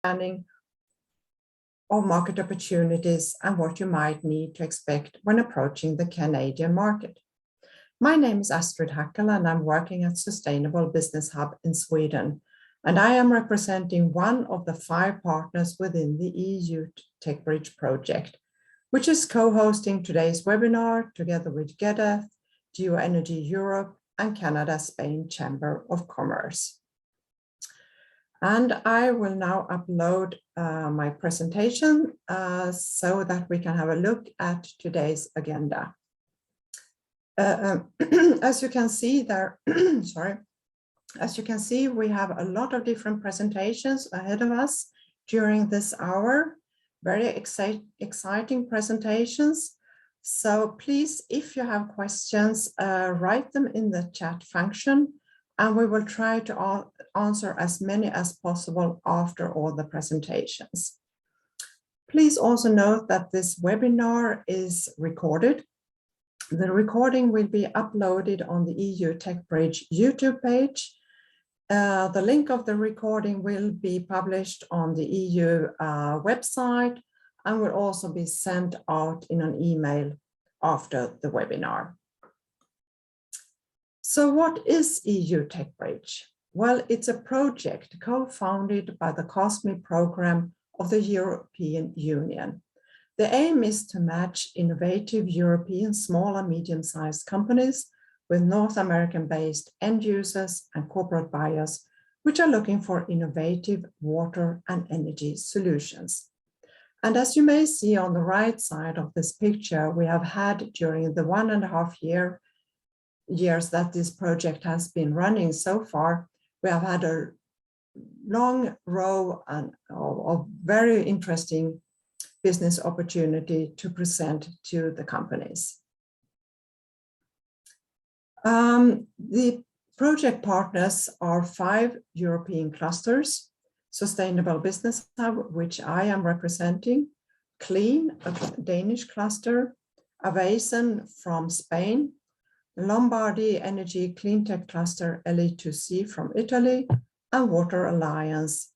understanding of market opportunities and what you might need to expect when approaching the Canadian market. My name is Astrid Hackel and I'm working at Sustainable Business Hub in Sweden, and I am representing one of the 5 partners within the EU Techbridge project, which is co-hosting today's webinar together with Gedeth, Energy Europe, and Canada-Spain Chamber of Commerce. And I will now upload my presentation so that we can have a look at today's agenda. As you can see there, as you can see, we have a lot of different presentations ahead of us during this hour, very exciting presentations. So please, if you have questions, write them in the chat function, and we will try to answer as many as possible after all the presentations. Please also note that this webinar is recorded. The recording will be uploaded on the EU Techbridge YouTube page. The link of the recording will be published on the EU website and will also be sent out in an email after the webinar. So what is EU Techbridge? Well, it's a project co-founded by the COSME program of the European Union. The aim is to match innovative European small and medium-sized companies with North American-based end users and corporate buyers, which are looking for innovative water and energy solutions. And as you may see on the right side of this picture, we have had during the 1.5 years that this project has been running so far, we have had a long row of very interesting business opportunity to present to the companies. The project partners are 5 European clusters: Sustainable Business Hub, which I am representing, Clean, a Danish cluster, Avesen from Spain, Lombardy Energy Cleantech Cluster LE2C from Italy, and Water Alliance,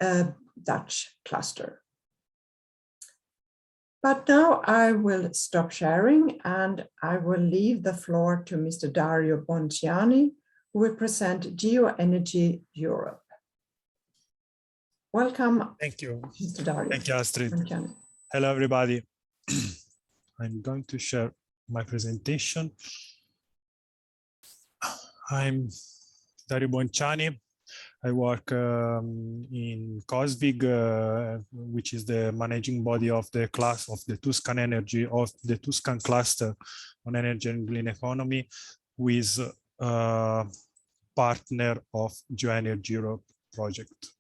a Dutch cluster. But now I will stop sharing and I will leave the floor to Mr. Dato Bonchany, who will present Energy Europe. Welcome. Thank you. Mr. Dato. Thank you, Astrid. Bonchany. Hello, everybody. I'm going to share my presentation. I'm Dato Bonchany. I work in COSVIG, which is the managing body of the class of the Tuscan Energy, of the Tuscan cluster on energy and green economy, who is a partner of Energy Europe project.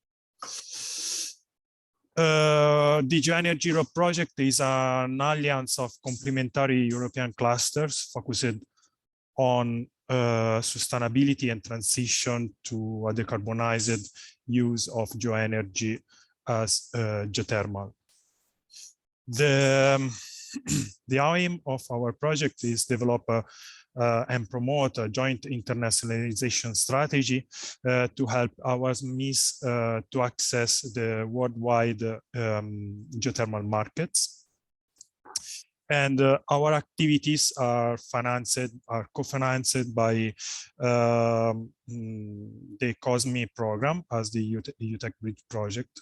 The Energy Europe project is an alliance of complementary European clusters focused on sustainability and transition to a decarbonized use of geoenergy as geothermal. The aim of our project is develop and promote a joint internationalization strategy to help our SMEs to access the worldwide geothermal markets. And our activities are co-financed by the COSME program as the EU Techbridge project,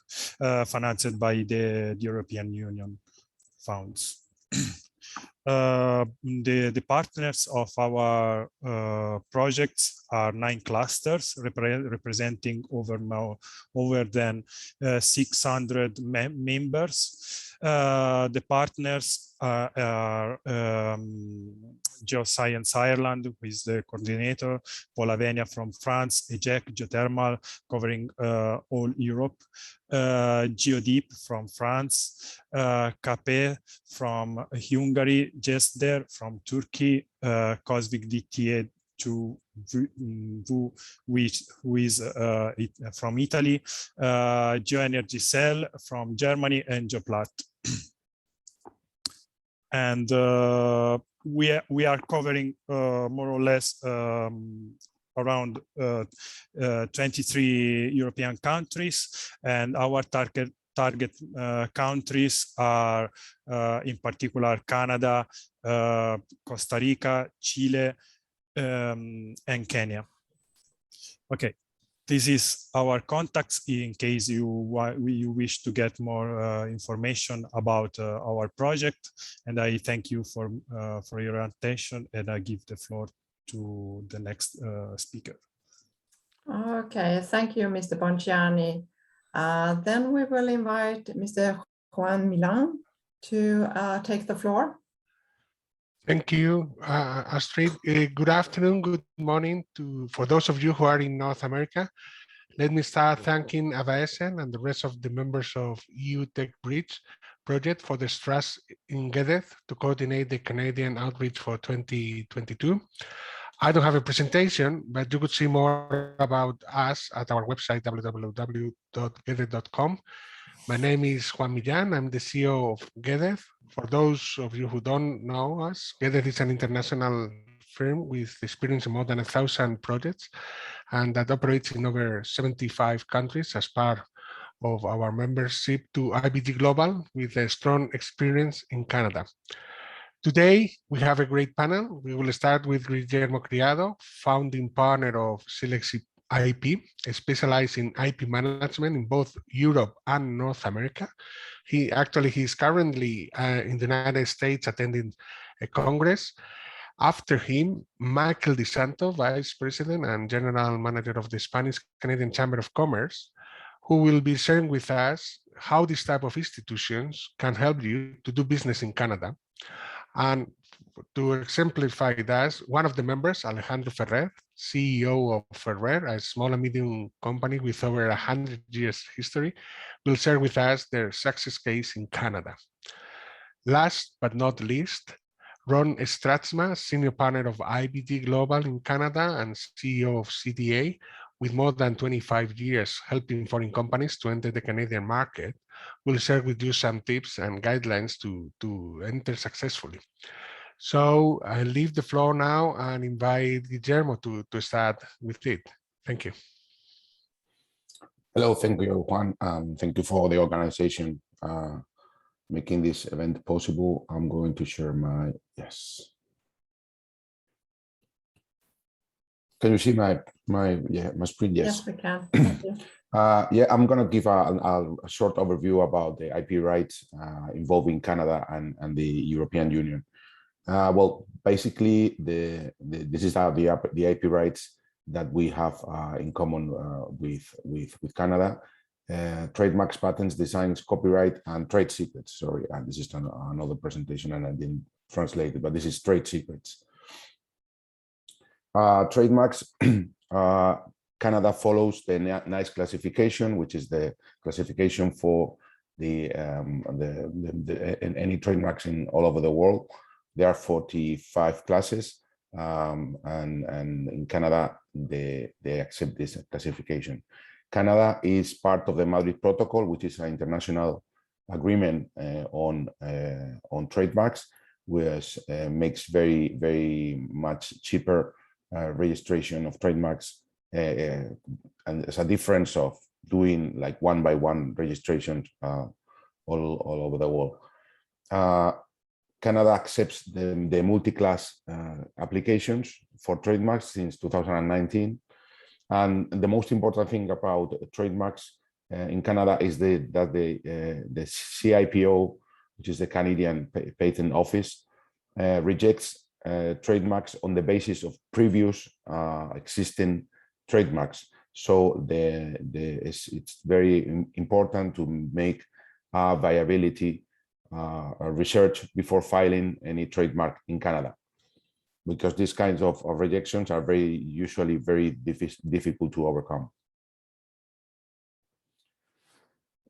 financed by the European Union funds. The partners of our projects are 9 clusters representing over than 600 members. The partners are Geoscience Ireland, who is the coordinator, Polavenia from France, EGEC, Geothermal, covering all Europe, Geodeep from France, KP from Hungary, Gedeth from Turkey, COSVIG DTA who is from Italy, Geoenergy Cell from Germany, and Geoplat. And we are covering more or less around 23 European countries, and our target countries are in particular Canada, Costa Rica, Chile, and Kenya. Okay, this is our contacts in case you wish to get more information about our project. And I thank you for your attention, and I give the floor to the next speaker. Okay, thank you, Mr. Bonchany. Then we will invite Mr. Juan Miyan to take the floor. Thank you, Astrid. Good afternoon, good morning for those of you who are in North America. Let me start thanking AVASN and the rest of the members of EU Techbridge project for the trust in Gedeth to coordinate the Canadian outreach for 2022. I don't have a presentation, but you could see more about us at our website, www.gedeth.com. My name is Juan Miyan. I'm the CEO of Gedeth. For those of you who don't know us, Gedeth is an international firm with experience in more than 1,000 projects and that operates in over 75 countries as part of our membership to IBG Global with a strong experience in Canada. Today, we have a great panel. We will start with Guillermo Criado, founding partner of Silexi IP, specialized in IP management in both Europe and North America. He's currently in the United States attending a Congress. After him, Michel de Santo, Vice President and General Manager of the Spanish Canadian Chamber of Commerce, who will be sharing with us how this type of institutions can help you to do business in Canada. And to exemplify that, one of the members, Alejandro Ferrer, CEO of Ferrer, a small and medium company with over 100 years history, will share with us their success case in Canada. Last but not least, Ron Stratsma, Senior Partner of IBG Global in Canada and CEO of CTA, with more than 25 years helping foreign companies to enter the Canadian market, will share with you some tips and guidelines to enter successfully. So I leave the floor now and invite Guillermo to start with it. Thank you. Hello, thank you, Juan. Thank you for the organization making this event possible. I'm going to share my, yes. Can you see my screen? Yes. Yes, we can. Thank you. Yeah, I'm going to give a short overview about the IP rights involving Canada and the European Union. Well, basically, this is the IP rights that we have in common with Canada. Trademarks, patents, designs, copyright, and trade secrets. Sorry, this is another presentation and I didn't translate it, but this is trade secrets. Trademarks, Canada follows the NICE classification, which is the classification for any trademarks in all over the world. There are 45 classes, and in Canada, they accept this classification. Canada is part of the Madrid Protocol, which is an international agreement on trademarks, which makes very, very much cheaper registration of trademarks, and there's a difference of doing like one-by-one registration all over the world. Canada accepts the multi-class applications for trademarks since 2019. And the most important thing about trademarks in Canada is that the CIPO, which is the Canadian Patent Office, rejects trademarks on the basis of previous existing trademarks. So it's very important to make viability research before filing any trademark in Canada, because these kinds of rejections are usually very difficult to overcome.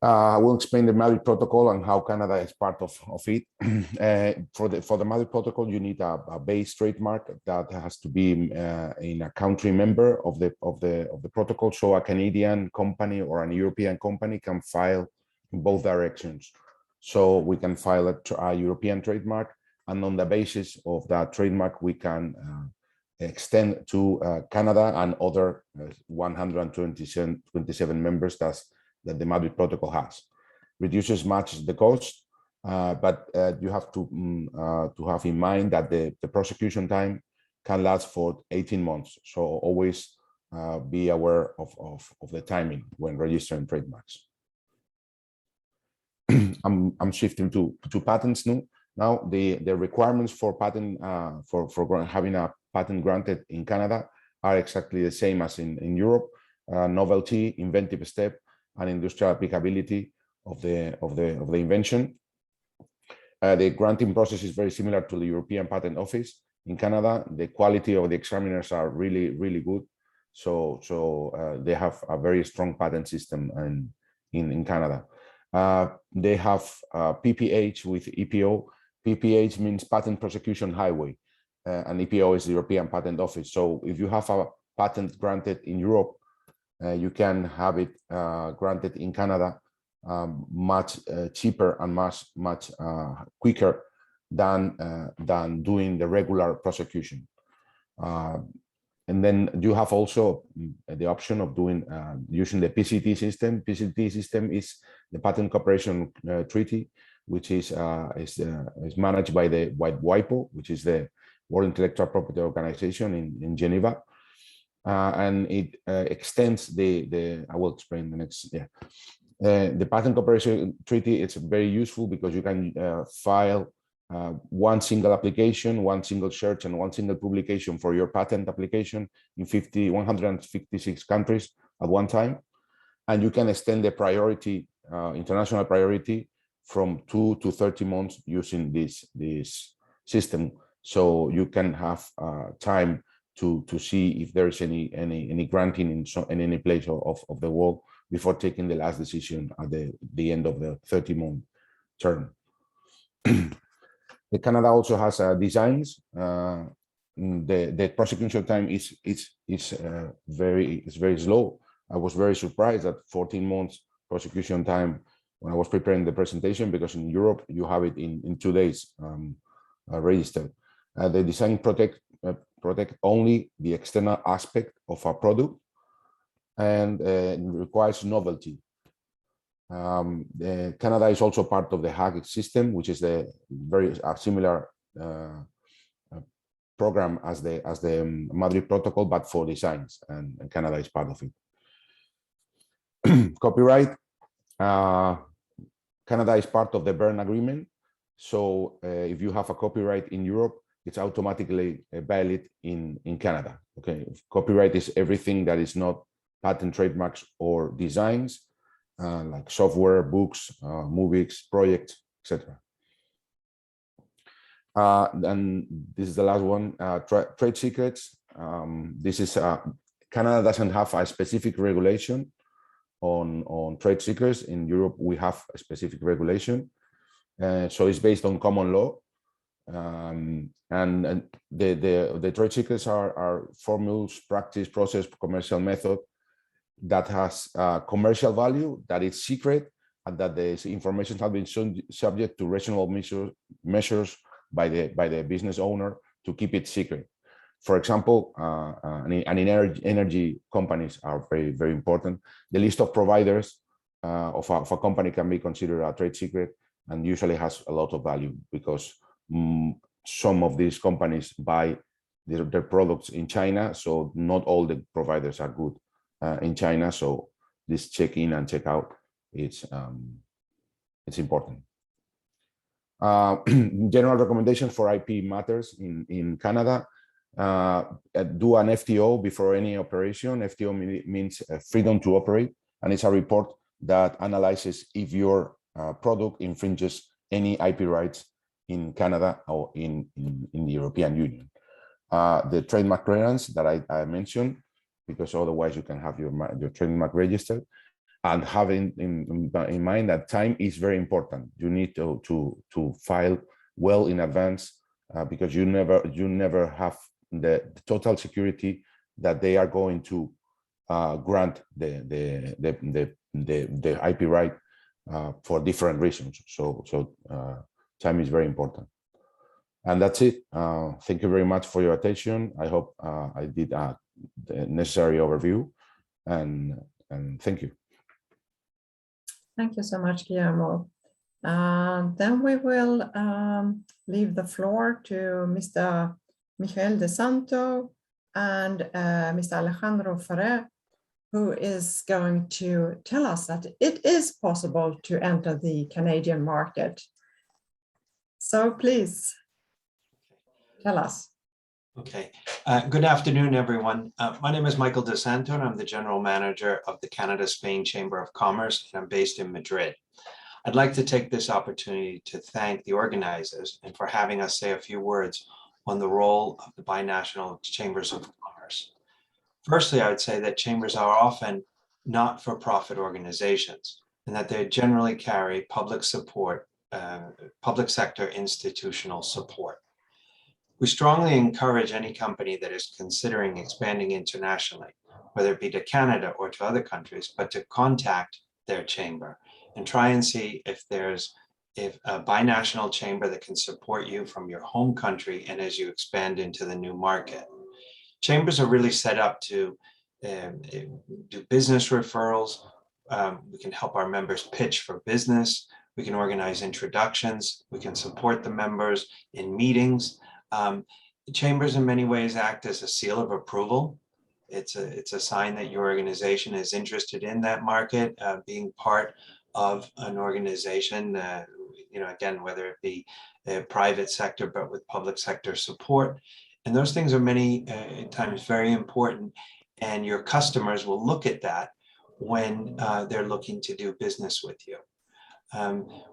I will explain the Madrid Protocol and how Canada is part of it. For the Madrid Protocol, you need a base trademark that has to be in a country member of the protocol. So a Canadian company or a European company can file in both directions. So we can file a European trademark, and on the basis of that trademark, we can extend to Canada and other 127 members that the Madrid Protocol has. Reduces much the cost, but you have to have in mind that the prosecution time can last for 18 months. So always be aware of the timing when registering trademarks. I'm shifting to patents now. Now the requirements for patent for having a patent granted in Canada are exactly the same as in Europe. Novelty, inventive step, and industrial applicability of the invention. The granting process is very similar to the European Patent Office. In Canada, the quality of the examiners are really good. So they have a very strong patent system in Canada. They have PPH with EPO. PPH means Patent Prosecution Highway, and EPO is the European Patent Office. So if you have a patent granted in Europe, you can have it granted in Canada much cheaper and much quicker than doing the regular prosecution. And then you have also the option of doing using the PCT system. PCT system is the Patent Cooperation Treaty, which is managed by the WIPO, which is the World Intellectual Property Organization in Geneva, and it extends the. I will explain the next. Yeah, the Patent Cooperation Treaty. It's very useful because you can file one single application, one single search, and one single publication for your patent application in 156 countries at one time, and you can extend the priority, international priority, from 2 to 30 months using this system. So you can have time to see if there is any granting in any place of the world before taking the last decision at the end of the 30-month term. Canada also has designs. The prosecution time is very slow. I was very surprised at 14 months prosecution time when I was preparing the presentation, because in Europe you have it in 2 days registered. The design protect only the external aspect of a product and requires novelty. Canada is also part of the Hague system, which is the very similar program as the Madrid Protocol, but for designs, and Canada is part of it. Copyright. Canada is part of the Berne Agreement, so if you have a copyright in Europe, it's automatically valid in Canada. Okay, copyright is everything that is not patent, trademarks, or designs, like software, books, movies, projects, etc. And this is the last one, trade secrets. This is Canada doesn't have a specific regulation on trade secrets. In Europe, we have a specific regulation, so it's based on common law. And the trade secrets are formulas, practice, process, commercial method that has commercial value, that is secret, and that the information has been subject to reasonable measures by the business owner to keep it secret. For example, and in energy companies are very important. The list of providers of a company can be considered a trade secret, and usually has a lot of value, because some of these companies buy their products in China, so not all the providers are good in China. So this check in and check out, it's important. General recommendations for IP matters in Canada. Do an FTO before any operation. FTO means freedom to operate, and it's a report that analyzes if your product infringes any IP rights in Canada or in the European Union. The trademark clearance that I mentioned, because otherwise you can have your trademark registered, and having in mind that time is very important. You need to file well in advance, because you never have the total security that they are going to grant the IP right for different reasons. So time is very important. And that's it. Thank you very much for your attention. I hope I did the necessary overview, and thank you. Thank you so much, Guillermo. Then we will leave the floor to Mr. Michel de Santo and Mr. Alejandro Ferrer, who is going to tell us that it is possible to enter the Canadian market. So please tell us. Okay. Good afternoon, everyone. My name is Michel de Santo, and I'm the General Manager of the Canada-Spain Chamber of Commerce, and I'm based in Madrid. I'd like to take this opportunity to thank the organizers and for having us say a few words on the role of the binational chambers of commerce. Firstly, I would say that chambers are often not-for-profit organizations, and that they generally carry public support, public sector institutional support. We strongly encourage any company that is considering expanding internationally, whether it be to Canada or to other countries, but to contact their chamber and try and see if there's a binational chamber that can support you from your home country and as you expand into the new market. Chambers are really set up to do business referrals. We can help our members pitch for business. We can organize introductions. We can support the members in meetings. Chambers in many ways act as a seal of approval. It's a sign that your organization is interested in that market, being part of an organization, again, whether it be a private sector, but with public sector support. And those things are many times very important. And your customers will look at that when they're looking to do business with you.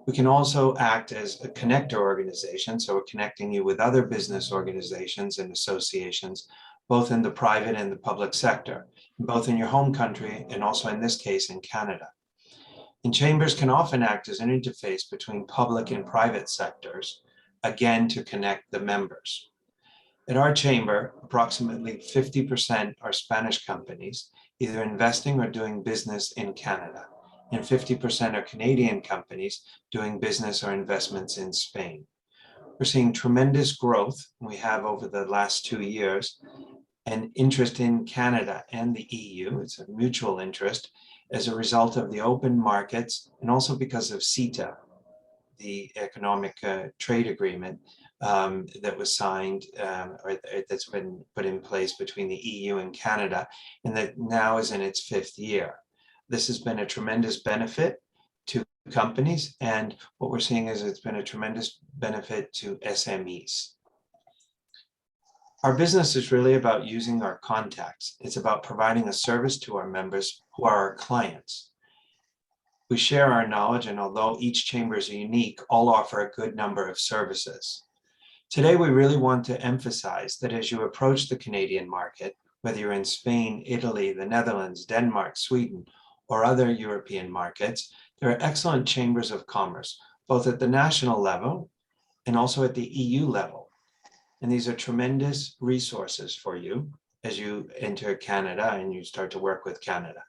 We can also act as a connector organization. So we're connecting you with other business organizations and associations, both in the private and the public sector, both in your home country and also in this case in Canada. And chambers can often act as an interface between public and private sectors, again, to connect the members. At our chamber, approximately 50% are Spanish companies, either investing or doing business in Canada, and 50% are Canadian companies doing business or investments in Spain. We're seeing tremendous growth, we have over the last 2 years, and interest in Canada and the EU. It's a mutual interest as a result of the open markets and also because of CETA, the economic trade agreement that was signed or that's been put in place between the EU and Canada, and that now is in its 5th year. This has been a tremendous benefit to companies, and what we're seeing is it's been a tremendous benefit to SMEs. Our business is really about using our contacts. It's about providing a service to our members who are our clients. We share our knowledge, and although each chamber is unique, all offer a good number of services. Today, we really want to emphasize that as you approach the Canadian market, whether you're in Spain, Italy, the Netherlands, Denmark, Sweden, or other European markets, there are excellent chambers of commerce, both at the national level and also at the EU level. And these are tremendous resources for you as you enter Canada and you start to work with Canada.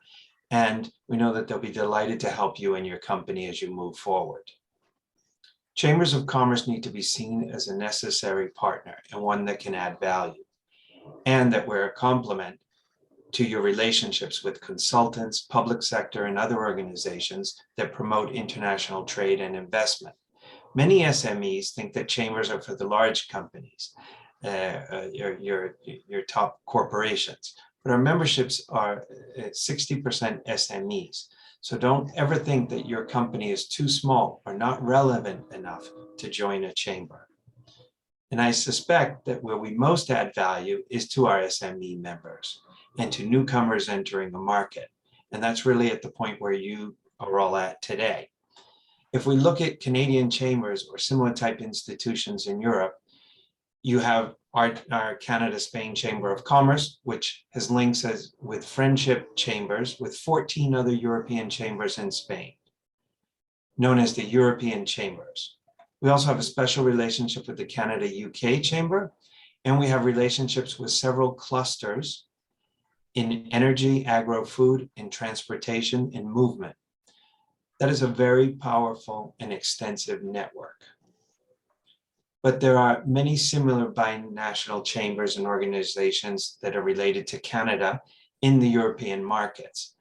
And we know that they'll be delighted to help you and your company as you move forward. Chambers of commerce need to be seen as a necessary partner and one that can add value, and that we're a complement to your relationships with consultants, public sector, and other organizations that promote international trade and investment. Many SMEs think that chambers are for the large companies, your top corporations, but our memberships are 60% SMEs. So don't ever think that your company is too small or not relevant enough to join a chamber. And I suspect that where we most add value is to our SME members and to newcomers entering the market. And that's really at the point where you are all at today. If we look at Canadian chambers or similar type institutions in Europe, you have our Canada-Spain Chamber of Commerce, which has links with friendship chambers with 14 other European chambers in Spain, known as the European Chambers. We also have a special relationship with the Canada-UK Chamber, and we have relationships with several clusters in energy, agro-food, and transportation and movement. That is a very powerful and extensive network. but there are many similar binational chambers and organizations that are related to Canada in the European markets.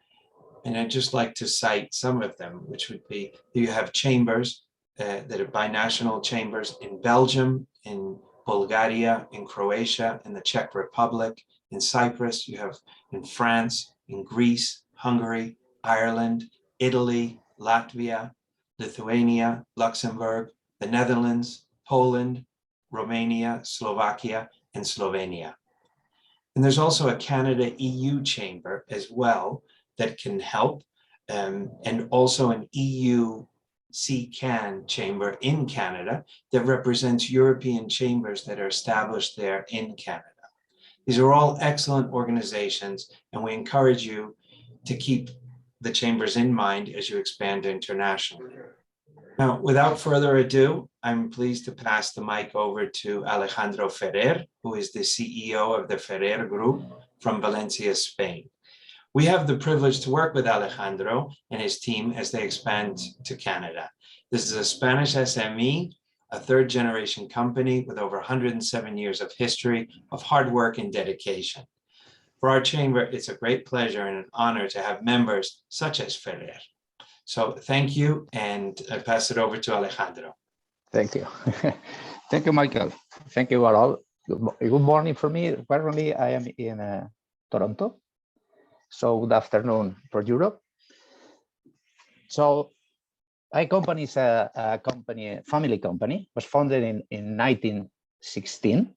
And I'd just like to cite some of them, which would be, you have chambers that are binational chambers in Belgium, in Bulgaria, in Croatia, in the Czech Republic, in Cyprus, you have in France, in Greece, Hungary, Ireland, Italy, Latvia, Lithuania, Luxembourg, the Netherlands, Poland, Romania, Slovakia, and Slovenia. And there's also a Canada EU chamber as well that can help, and also an EU CCAN chamber in Canada that represents European chambers that are established there in Canada. These are all excellent organizations, and we encourage you to keep the chambers in mind as you expand internationally. Now, without further ado, I'm pleased to pass the mic over to Alejandro Ferrer, who is the CEO of the Ferrer Group from Valencia, Spain. We have the privilege to work with Alejandro and his team as they expand to Canada. This is a Spanish SME, a third-generation company with over 107 years of history of hard work and dedication. For our chamber, it's a great pleasure and an honor to have members such as Ferrer. So thank you, and I pass it over to Alejandro. Thank you. Thank you, Michael. Thank you all. Good morning for me. Currently, I am in Toronto. So good afternoon for Europe. So my company is a family company, was founded in 1916,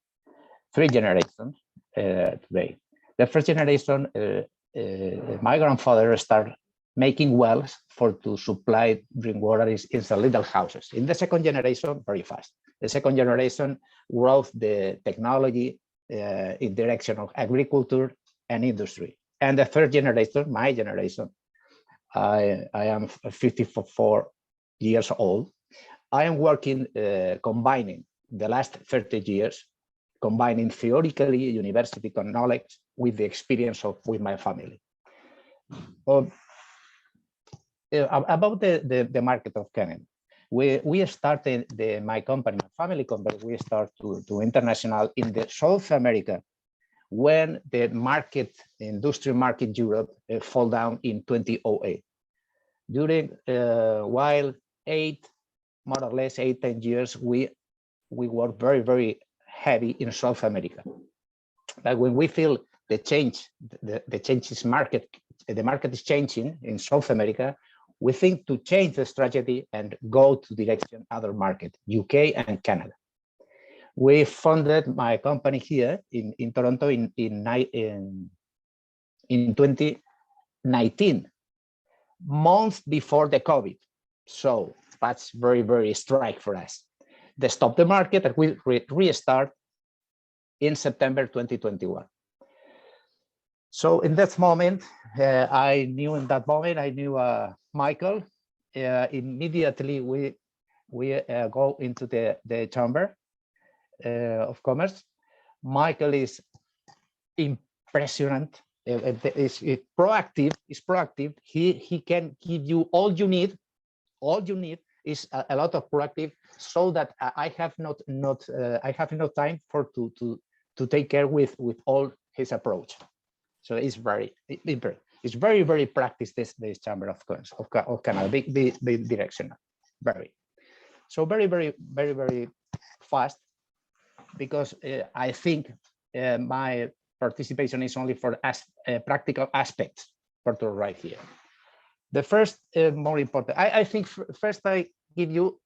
3 generations today. The first generation, my grandfather started making wells to supply drinking water in some little houses. In the second generation, very fast. The second generation growth the technology in direction of agriculture and industry. And the third generation, my generation, I am 54 years old. I am working, combining the last 30 years, combining theoretically university knowledge with the experience with my family. About the market of Canada, we started my company, my family company, we start to international in the South America when the market, industry market Europe fall down in 2008. During while more or less 10 years, we work very, very heavy in South America. But when we feel the change, the changes market, the market is changing in South America, we think to change the strategy and go to direction other market, UK and Canada. We funded my company here in Toronto in 2019, months before the COVID. So that's very, very strike for us. They stopped the market and we restart in September 2021. So in that moment, I knew Michael. Immediately we go into the chamber of commerce. Michael is impressionant. Is proactive. He can give you all you need. All you need is a lot of proactive, so that I have not time to take care with all his approach. So it's very practice this chamber of commerce of Canada, big directional, very fast, because I think my participation is only for practical aspects for to right here. The first more important, I think first I give you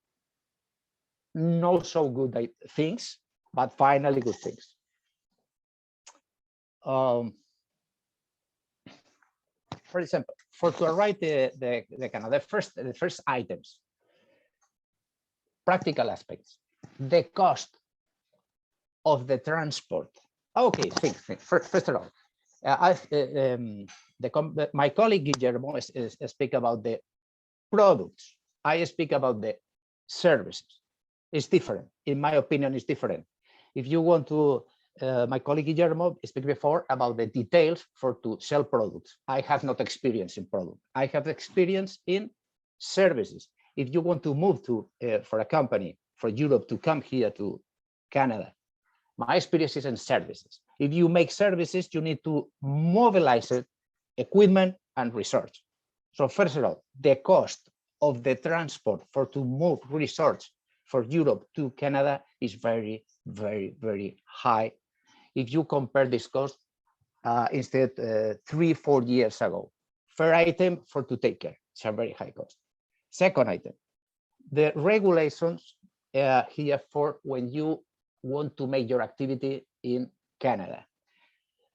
not so good things, but finally good things. For example, to write the Canada, the first items, practical aspects, the cost of the transport. Okay, think. First of all, my colleague Guillermo speak about the products. I speak about the services. It's different. In my opinion, it's different. If you want to, my colleague Guillermo speak before about the details to sell products. I have not experience in product. I have experience in services. If you want to move for a company, for Europe to come here to Canada. My experience is in services. If you make services, you need to mobilize it, equipment and research. So first of all, the cost of the transport to move research for Europe to Canada is very, very, very high. If you compare this cost instead 3-4 years ago, first item for to take care, it's a very high cost. Second item, the regulations here for when you want to make your activity in Canada.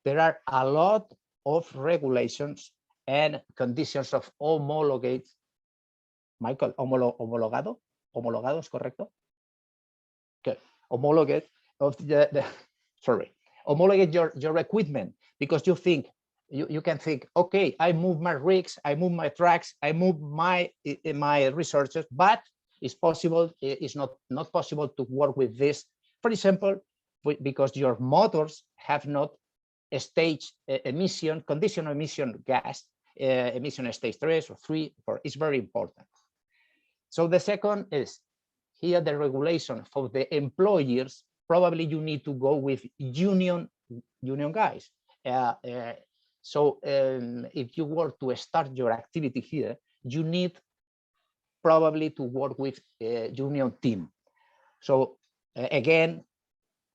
There are a lot of regulations and conditions of homologate. Michael, homologado? Homologado es correcto? Okay, homologate of homologate your equipment, because you think, you can think, okay, I move my rigs, I move my trucks, I move my resources, but it's possible, it's not possible to work with this. For example, because your motors have not a stage emission, conditional emission gas, emission stage 3 or 3, it's very important. So the second is here the regulation for the employers. Probably you need to go with union guys. So if you were to start your activity here, you need probably to work with a union team. So again,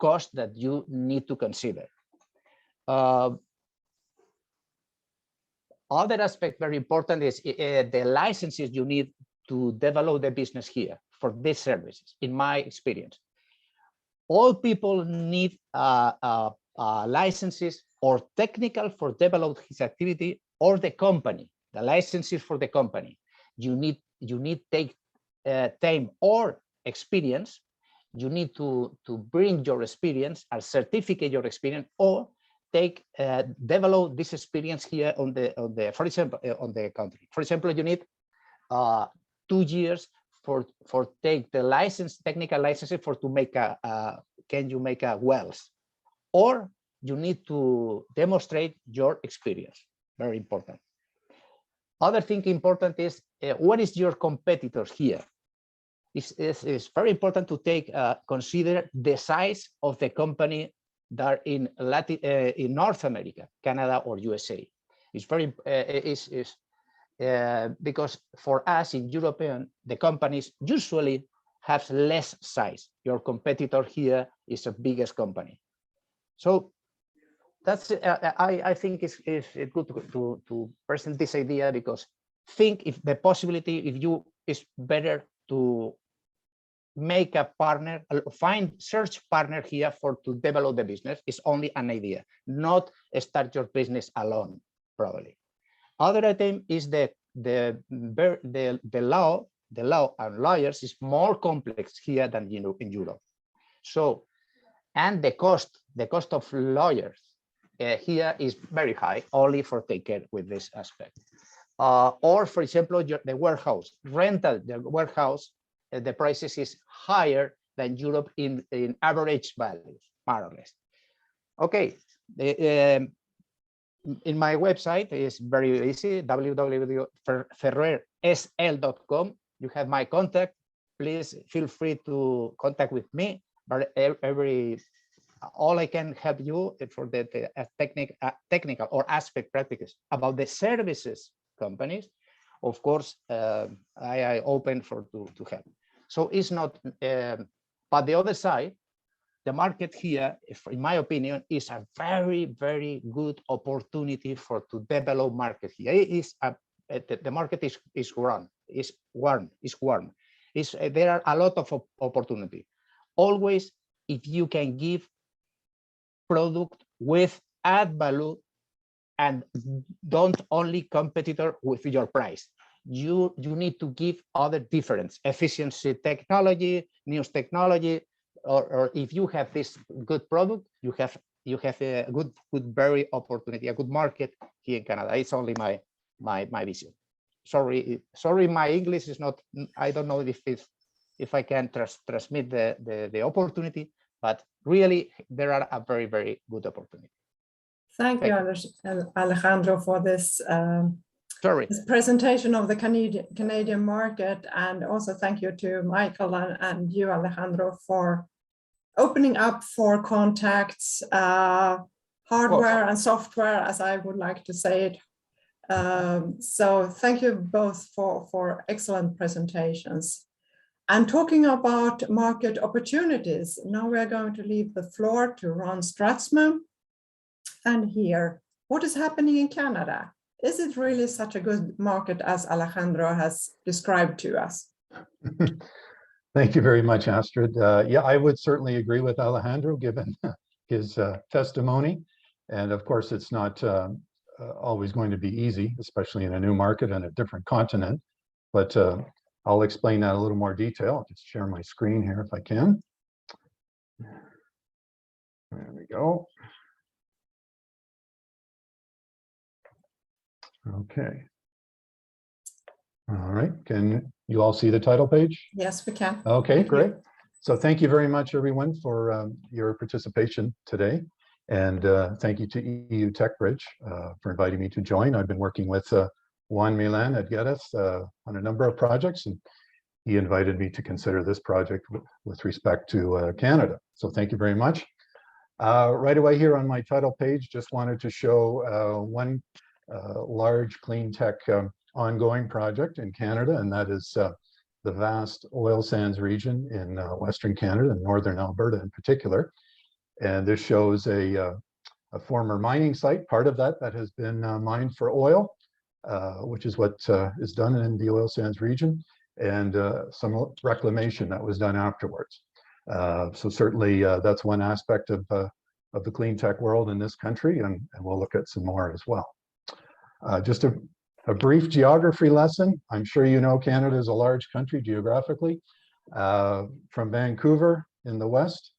cost that you need to consider. Other aspect very important is the licenses you need to develop the business here for these services. In my experience, all people need licenses or technical for develop his activity, or the company, the licenses for the company. You need take time or experience. You need to bring your experience and certificate your experience, or take develop this experience here on the for example on the country. For example, you need 2 years for take the license, technical licenses for to make can you make a wells, or you need to demonstrate your experience. Very important. Other thing important is what is your competitors here. It's very important to take consider the size of the company that are in in North America, Canada or USA. It's very because for us in European, the companies usually have less size. Your competitor here is the biggest company. So that's I think it's good to present this idea, because think if the possibility, if you is better to make a partner, search partner here for to develop the business. Is only an idea, not start your business alone, probably. Other item is the law and lawyers is more complex here than in Europe. So, and the cost of lawyers here is very high, only for take care with this aspect. Or for example, the warehouse rental, the warehouse, the prices is higher than Europe in average values, more or less. Okay. In my website is very easy, www.ferrersl.com. You have my contact. Please feel free to contact with me. But all I can help you for the technical or aspect practices about the services companies. Of course, I open to help. So it's not. But the other side, the market here, in my opinion, is a very, very good opportunity to develop market here. The market is warm. There are a lot of opportunity. Always, if you can give product with add value and don't only competitor with your price. You need to give other difference, efficiency technology, news technology, or if you have this good product, you have a good very opportunity, a good market here in Canada. It's only my vision. Sorry, my English is not. I don't know if I can transmit the opportunity, but really there are a very, very good opportunity. Thank you, Alejandro, for this. This presentation of the Canadian market, and also thank you to Michael and you, Alejandro, for opening up for contacts, hardware and software, as I would like to say it. So thank you both for excellent presentations. And talking about market opportunities, now we are going to leave the floor to Ron Stratzman and hear what is happening in Canada. Is it really such a good market as Alejandro has described to us? Thank you very much, Astrid. Yeah, I would certainly agree with Alejandro, given his testimony. And of course, it's not always going to be easy, especially in a new market and a different continent. But I'll explain that in a little more detail. I'll just share my screen here if I can. There we go. Okay. All right. Can you all see the title page? Yes, we can. Okay, great. So thank you very much, everyone, for your participation today. And thank you to EU Techbridge for inviting me to join. I've been working with Juan Miyan at Gedeth on a number of projects, and he invited me to consider this project with respect to Canada. So thank you very much. Right away here on my title page, just wanted to show one large clean tech ongoing project in Canada, and that is the vast oil sands region in Western Canada and Northern Alberta in particular. And this shows a former mining site, part of that has been mined for oil, which is what is done in the oil sands region, and some reclamation that was done afterwards. So certainly that's one aspect of the clean tech world in this country, and we'll look at some more as well. Just a brief geography lesson. I'm sure you know Canada is a large country geographically. From Vancouver in the west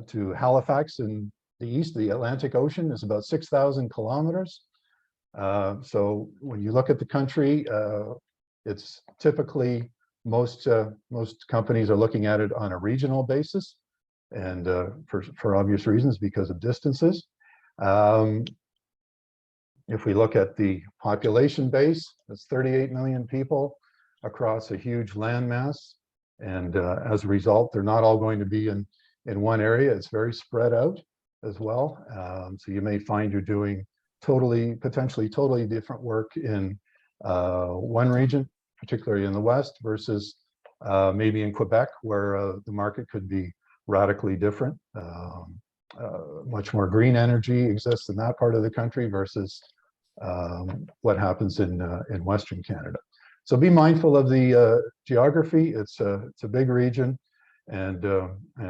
to Halifax in the east, the Atlantic Ocean is about 6,000 kilometers. So when you look at the country, it's typically most companies are looking at it on a regional basis, and for obvious reasons because of distances. If we look at the population base, it's 38 million people across a huge landmass, and as a result, they're not all going to be in one area. It's very spread out as well. So you may find you're doing potentially totally different work in one region, particularly in the West, versus maybe in Quebec, where the market could be radically different. Much more green energy exists in that part of the country versus what happens in Western Canada. So be mindful of the geography. It's a big region, and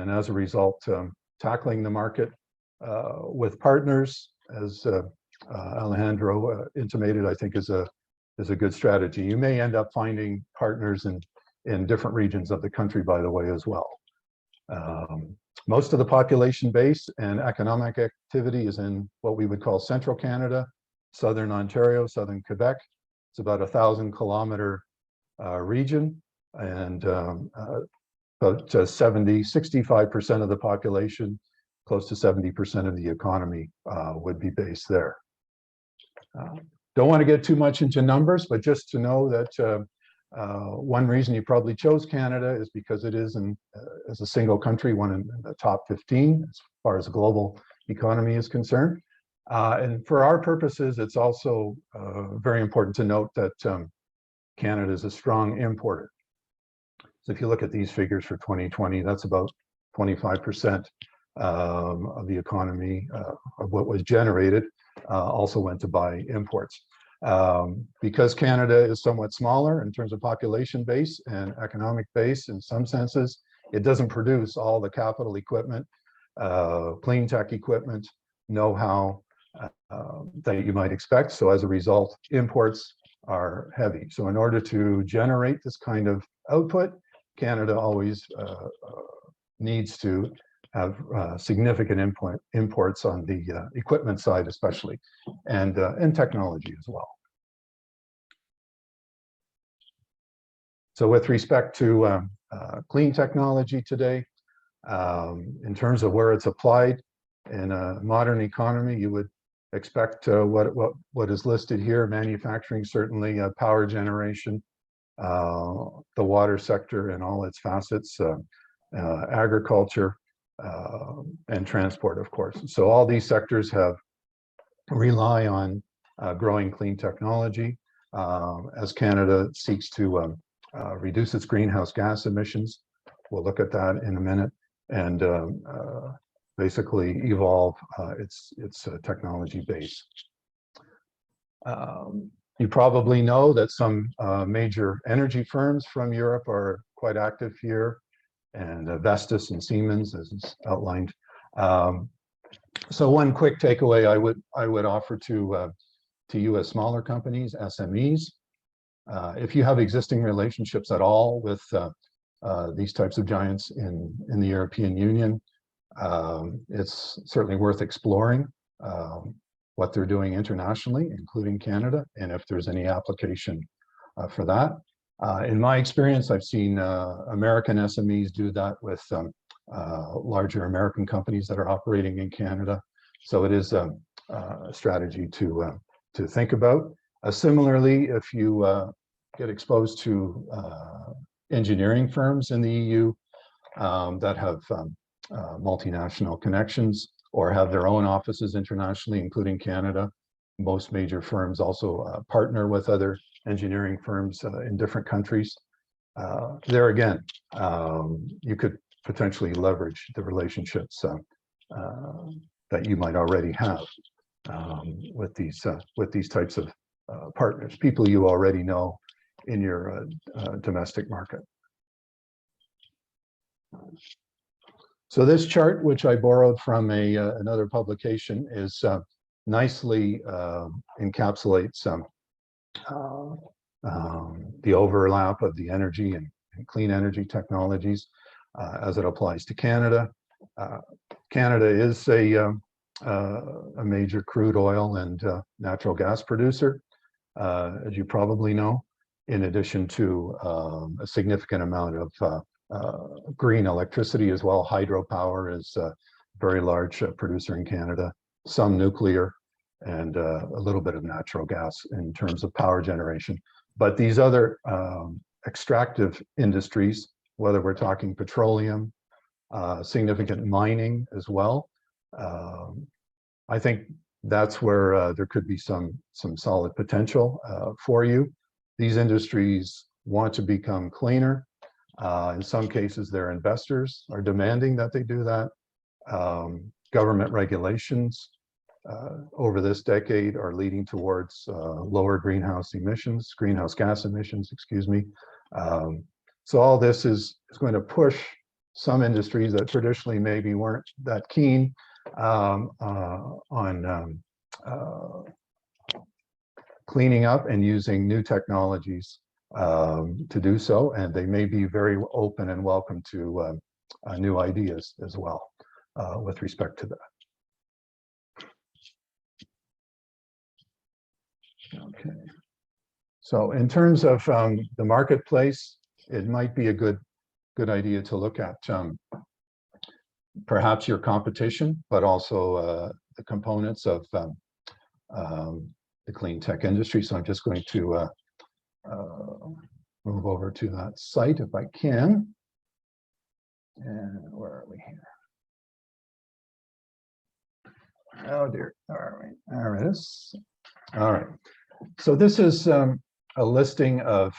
as a result, tackling the market with partners, as Alejandro intimated, I think is a good strategy. You may end up finding partners in different regions of the country, by the way, as well. Most of the population base and economic activity is in what we would call central Canada, southern Ontario, southern Quebec. It's about 1,000-kilometer region, and about 65% of the population, close to 70% of the economy would be based there. Don't want to get too much into numbers, but just to know that one reason you probably chose Canada is because it is, as a single country, one in the top 15 as far as the global economy is concerned. And for our purposes, it's also very important to note that Canada is a strong importer. So if you look at these figures for 2020, that's about 25% of the economy of what was generated also went to buy imports. Because Canada is somewhat smaller in terms of population base and economic base in some senses, it doesn't produce all the capital equipment, clean tech equipment, know-how that you might expect. So as a result, imports are heavy. So in order to generate this kind of output, Canada always needs to have significant imports on the equipment side, especially, and technology as well. So with respect to clean technology today, in terms of where it's applied in a modern economy, you would expect what is listed here: manufacturing, certainly, power generation, the water sector in all its facets, agriculture, and transport, of course. So all these sectors rely on growing clean technology as Canada seeks to reduce its greenhouse gas emissions. We'll look at that in a minute, and basically evolve its technology base. You probably know that some major energy firms from Europe are quite active here, and Vestas and Siemens, as is outlined. So one quick takeaway I would offer to you as smaller companies, SMEs, if you have existing relationships at all with these types of giants in the European Union, it's certainly worth exploring what they're doing internationally, including Canada, and if there's any application for that. In my experience, I've seen American SMEs do that with larger American companies that are operating in Canada. So it is a strategy to think about. Similarly, if you get exposed to engineering firms in the EU that have multinational connections or have their own offices internationally, including Canada. Most major firms also partner with other engineering firms in different countries. There again, you could potentially leverage the relationships that you might already have with these types of partners, people you already know in your domestic market. So this chart, which I borrowed from another publication, is nicely encapsulates the overlap of the energy and clean energy technologies as it applies to Canada. Canada is a major crude oil and natural gas producer, as you probably know, in addition to a significant amount of green electricity as well. Hydropower is a very large producer in Canada, some nuclear, and a little bit of natural gas in terms of power generation. But these other extractive industries, whether we're talking petroleum, significant mining as well, I think that's where there could be some solid potential for you. These industries want to become cleaner. In some cases, their investors are demanding that they do that. Government regulations over this decade are leading towards lower greenhouse gas emissions, excuse me. So all this is going to push some industries that traditionally maybe weren't that keen on cleaning up and using new technologies to do so, and they may be very open and welcome to new ideas as well with respect to that. Okay, so in terms of the marketplace, it might be a good idea to look at perhaps your competition, but also the components of the clean tech industry. So I'm just going to move over to that site if I can. And where are we here? Oh dear, where are we? There it is. All right. So this is a listing of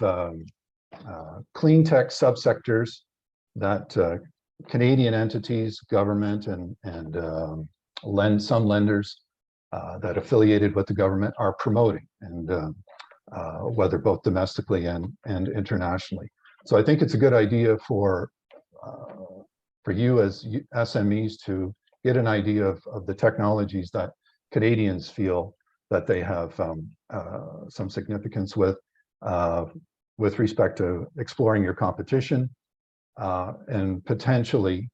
clean tech subsectors that Canadian entities, government, and some lenders that affiliated with the government are promoting, and whether both domestically and internationally. So I think it's a good idea for you as SMEs to get an idea of the technologies that Canadians feel that they have some significance with respect to exploring your competition and potentially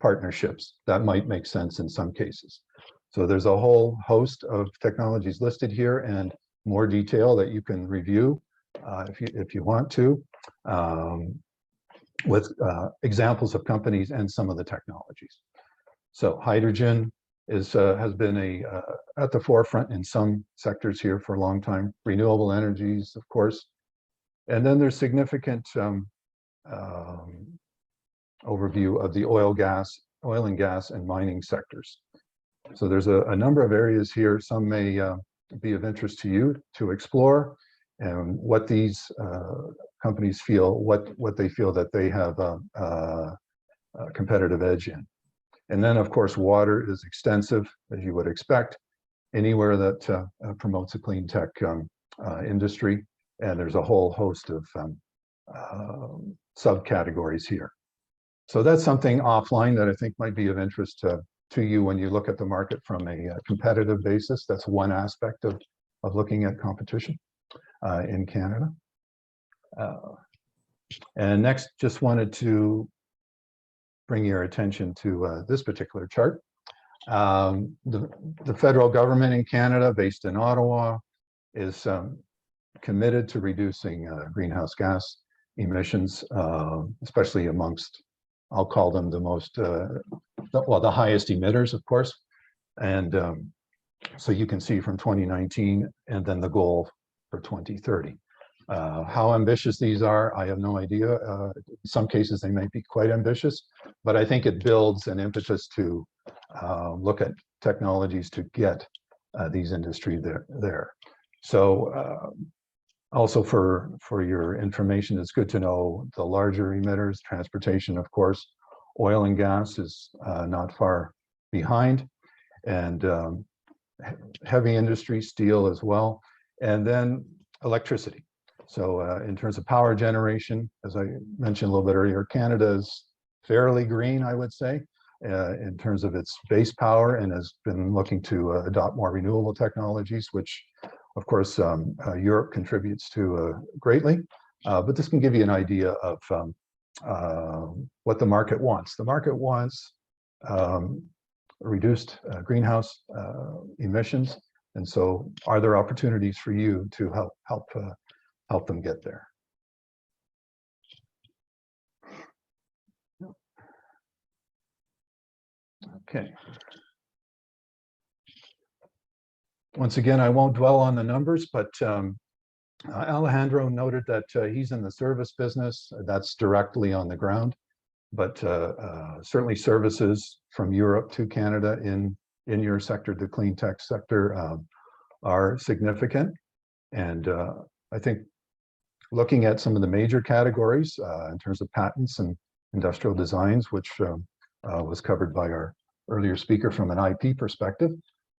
partnerships that might make sense in some cases. So there's a whole host of technologies listed here and more detail that you can review if you want to, with examples of companies and some of the technologies. So hydrogen has been at the forefront in some sectors here for a long time. Renewable energies, of course. And then there's significant overview of the oil, gas, oil and gas and mining sectors. So there's a number of areas here. Some may be of interest to you to explore, and what these companies feel, what they feel that they have a competitive edge in. And then, of course, water is extensive, as you would expect, anywhere that promotes a clean tech industry. And there's a whole host of subcategories here. So that's something offline that I think might be of interest to you when you look at the market from a competitive basis. That's one aspect of looking at competition in Canada. And next, just wanted to bring your attention to this particular chart. The federal government in Canada, based in Ottawa, is committed to reducing greenhouse gas emissions, especially amongst, I'll call them the most, well, the highest emitters, of course. And so you can see from 2019 and then the goal for 2030. How ambitious these are, I have no idea. In some cases, they might be quite ambitious, but I think it builds an impetus to look at technologies to get these industries there. So also for your information, it's good to know the larger emitters, transportation, of course, oil and gas is not far behind, and heavy industry, steel as well, and then electricity. So in terms of power generation, as I mentioned a little bit earlier, Canada is fairly green, I would say, in terms of its base power, and has been looking to adopt more renewable technologies, which of course Europe contributes to greatly. But this can give you an idea of what the market wants. The market wants reduced greenhouse emissions, and so are there opportunities for you to help them get there? Okay. Once again, I won't dwell on the numbers, but Alejandro noted that he's in the service business. That's directly on the ground, but certainly services from Europe to Canada in your sector, the clean tech sector, are significant. And I think looking at some of the major categories in terms of patents and industrial designs, which was covered by our earlier speaker from an IP perspective.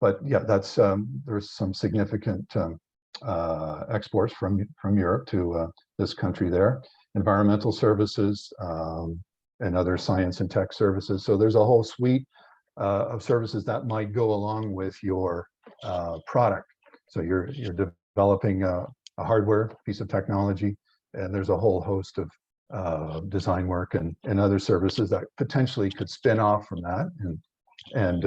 But yeah, that's there's some significant exports from Europe to this country there. Environmental services and other science and tech services. So there's a whole suite of services that might go along with your product. So you're developing a hardware piece of technology, and there's a whole host of design work and other services that potentially could spin off from that. And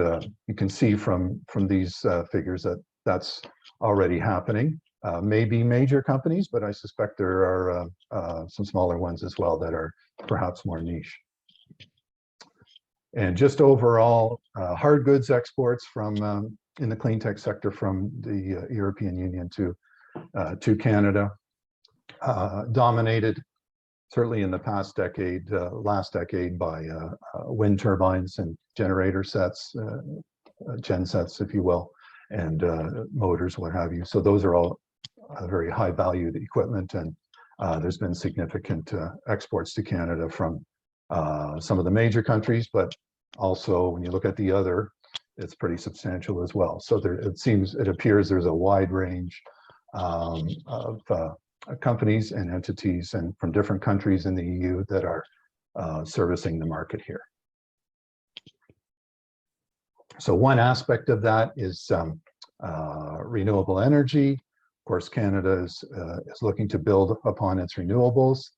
you can see from these figures that that's already happening. Maybe major companies, but I suspect there are some smaller ones as well that are perhaps more niche. And just overall, hard goods exports from in the clean tech sector from the European Union to Canada, dominated certainly in the past decade, last decade, by wind turbines and generator sets, gen sets, if you will, and motors, what have you. So those are all very high valued equipment, and there's been significant exports to Canada from some of the major countries, but also when you look at the other, it's pretty substantial as well. So there, it appears there's a wide range of companies and entities and from different countries in the EU that are servicing the market here. So one aspect of that is renewable energy. Of course, Canada is looking to build upon its renewables.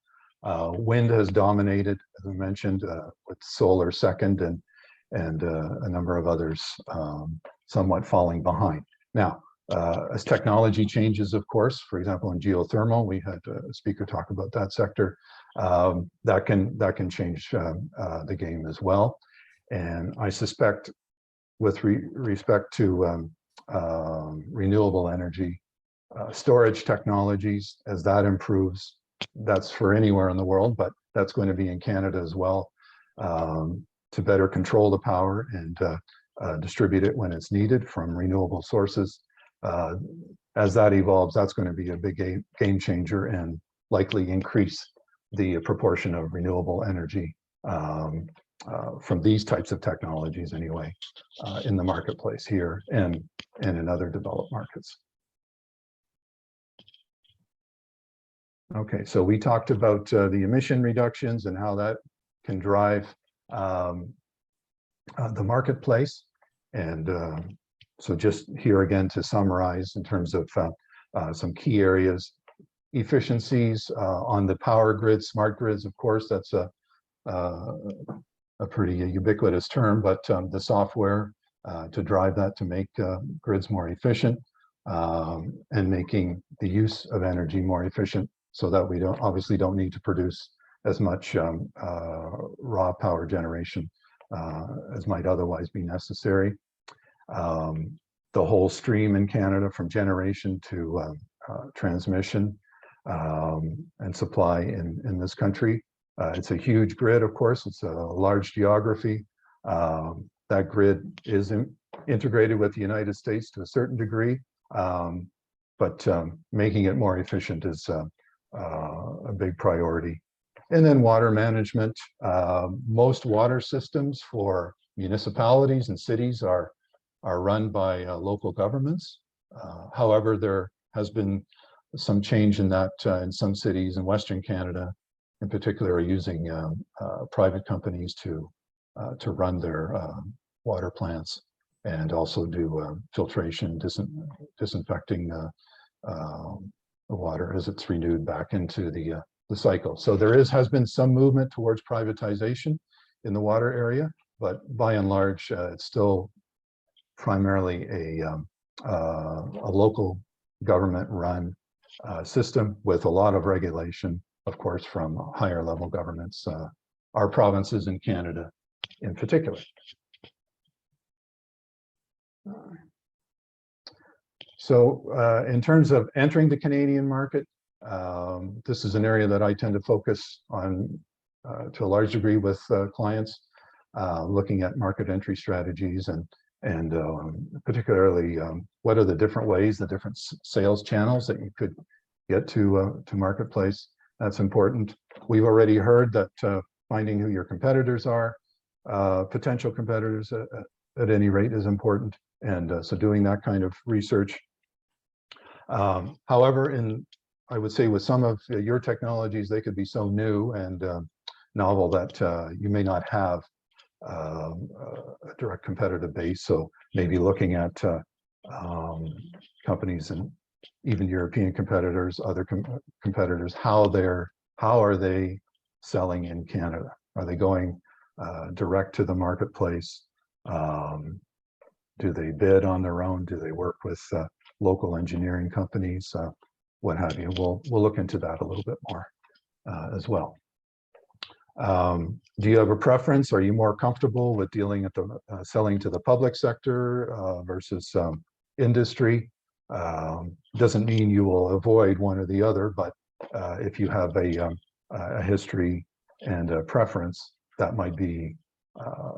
Wind has dominated, as I mentioned, with solar second, and a number of others somewhat falling behind. Now, as technology changes, of course, for example, in geothermal, we had a speaker talk about that sector, that can change the game as well. And I suspect with respect to renewable energy, storage technologies, as that improves, that's for anywhere in the world, but that's going to be in Canada as well. to better control the power and distribute it when it's needed from renewable sources. As that evolves, that's going to be a big game changer and likely increase the proportion of renewable energy from these types of technologies anyway in the marketplace here and in other developed markets. Okay, so we talked about the emission reductions and how that can drive the marketplace. And so just here again to summarize in terms of some key areas, efficiencies on the power grid, smart grids, of course, that's a pretty ubiquitous term, but the software to drive that to make grids more efficient and making the use of energy more efficient so that we obviously don't need to produce as much raw power generation as might otherwise be necessary. The whole stream in Canada from generation to transmission and supply in this country. It's a huge grid, of course, it's a large geography. That grid is integrated with the United States to a certain degree, but making it more efficient is a big priority. And then water management. Most water systems for municipalities and cities are run by local governments. However, there has been some change in that in some cities in Western Canada, in particular, are using private companies to run their water plants and also do filtration, disinfecting the water as it's renewed back into the cycle. So there has been some movement towards privatization in the water area, but by and large, it's still primarily a local government-run system with a lot of regulation, of course, from higher level governments, our provinces in Canada in particular. So in terms of entering the Canadian market, this is an area that I tend to focus on to a large degree with clients, looking at market entry strategies and particularly what are the different ways, the different sales channels that you could get to marketplace. That's important. We've already heard that finding who your competitors are, potential competitors at any rate is important. And so doing that kind of research. However, I would say with some of your technologies, they could be so new and novel that you may not have a direct competitive base. So maybe looking at companies and even European competitors, other competitors, how are they selling in Canada? Are they going direct to the marketplace? Do they bid on their own? Do they work with local engineering companies? What have you? We'll look into that a little bit more as well. Do you have a preference? Are you more comfortable with dealing at the selling to the public sector versus industry? Doesn't mean you will avoid one or the other, but if you have a history and a preference, that might be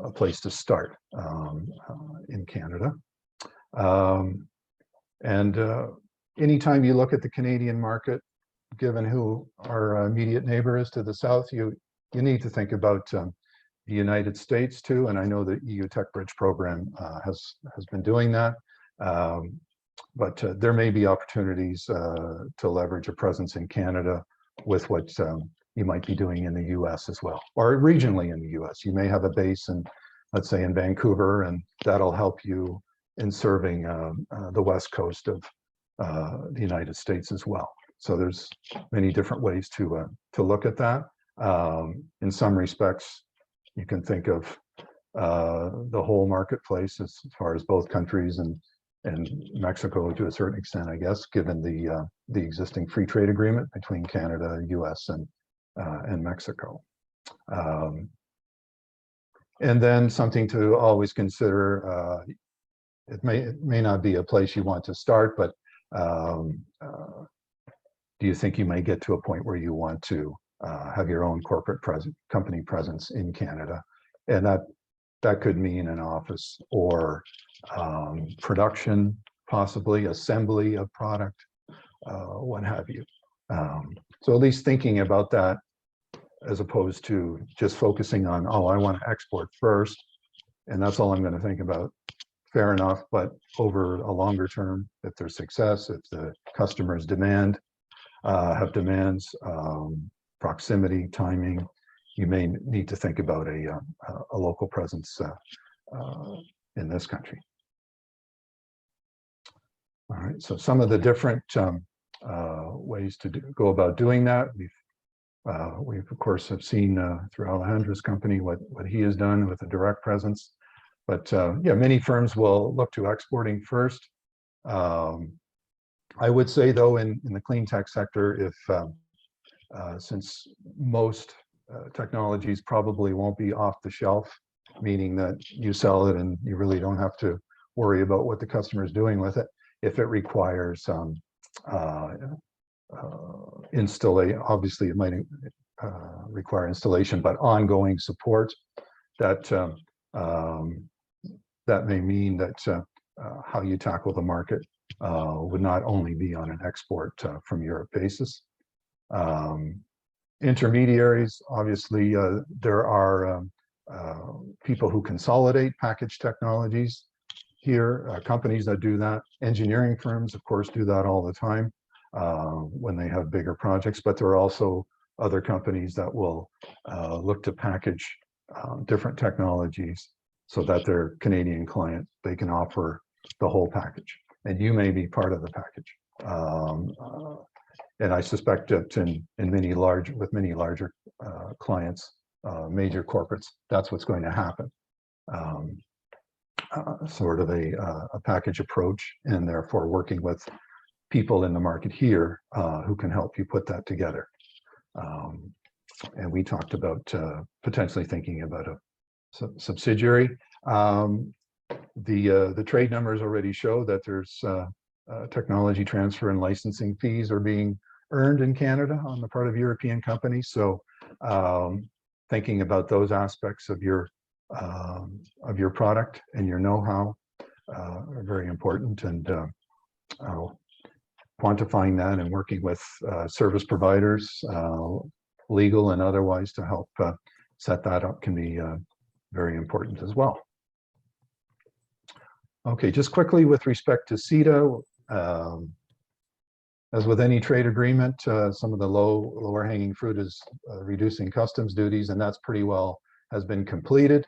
a place to start in Canada. Anytime you look at the Canadian market, given who our immediate neighbor is to the south, you need to think about the United States too. And I know the EU Techbridge program has been doing that. But there may be opportunities to leverage a presence in Canada with what you might be doing in the US as well, or regionally in the US. You may have a base in, let's say, in Vancouver, and that'll help you in serving the West Coast of the United States as well. So there's many different ways to look at that. In some respects, you can think of the whole marketplace as far as both countries and Mexico to a certain extent, I guess, given the existing free trade agreement between Canada, US, and Mexico. And then something to always consider, it may not be a place you want to start, but do you think you may get to a point where you want to have your own corporate company presence in Canada? And that that could mean an office or production, possibly assembly of product, what have you. So at least thinking about that as opposed to just focusing on, oh, I want to export first, and that's all I'm going to think about. Fair enough, but over a longer term, if there's success, if the customers have demands, proximity, timing, you may need to think about a local presence in this country. All right, so some of the different ways to go about doing that. We've of course have seen through Alejandro's company what he has done with a direct presence. But yeah, many firms will look to exporting first. I would say though, in the clean tech sector, if since most technologies probably won't be off the shelf, meaning that you sell it and you really don't have to worry about what the customer is doing with it. If it requires installation, obviously it might require installation, but ongoing support, that that may mean that how you tackle the market would not only be on an export from Europe basis. Intermediaries, obviously, there are people who consolidate package technologies here, companies that do that. Engineering firms, of course, do that all the time when they have bigger projects, but there are also other companies that will look to package different technologies so that their Canadian client, they can offer the whole package, and you may be part of the package. And I suspect that in many larger clients, major corporates, that's what's going to happen. Sort of a package approach, and therefore working with people in the market here who can help you put that together. And we talked about potentially thinking about a subsidiary. The trade numbers already show that there's technology transfer and licensing fees are being earned in Canada on the part of European companies. So thinking about those aspects of your product and your know-how are very important, and quantifying that and working with service providers, legal and otherwise, to help set that up can be very important as well. Okay, just quickly with respect to CETA, as with any trade agreement, some of the lower hanging fruit is reducing customs duties, and that's pretty well has been completed.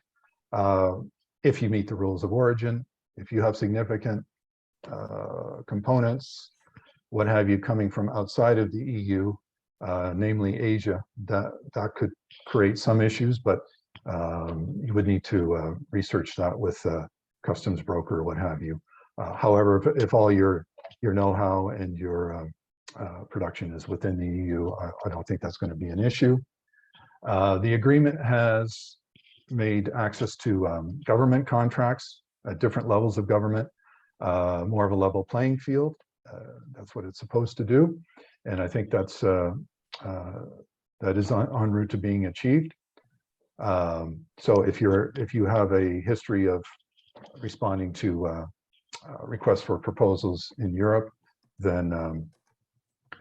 If you meet the rules of origin, if you have significant components, what have you, coming from outside of the EU, namely Asia, that could create some issues, but you would need to research that with a customs broker or what have you. However, if all your know-how and your production is within the EU, I don't think that's going to be an issue. The agreement has made access to government contracts at different levels of government more of a level playing field. That's what it's supposed to do, and I think that's that is en route to being achieved. So if you have a history of responding to requests for proposals in Europe, then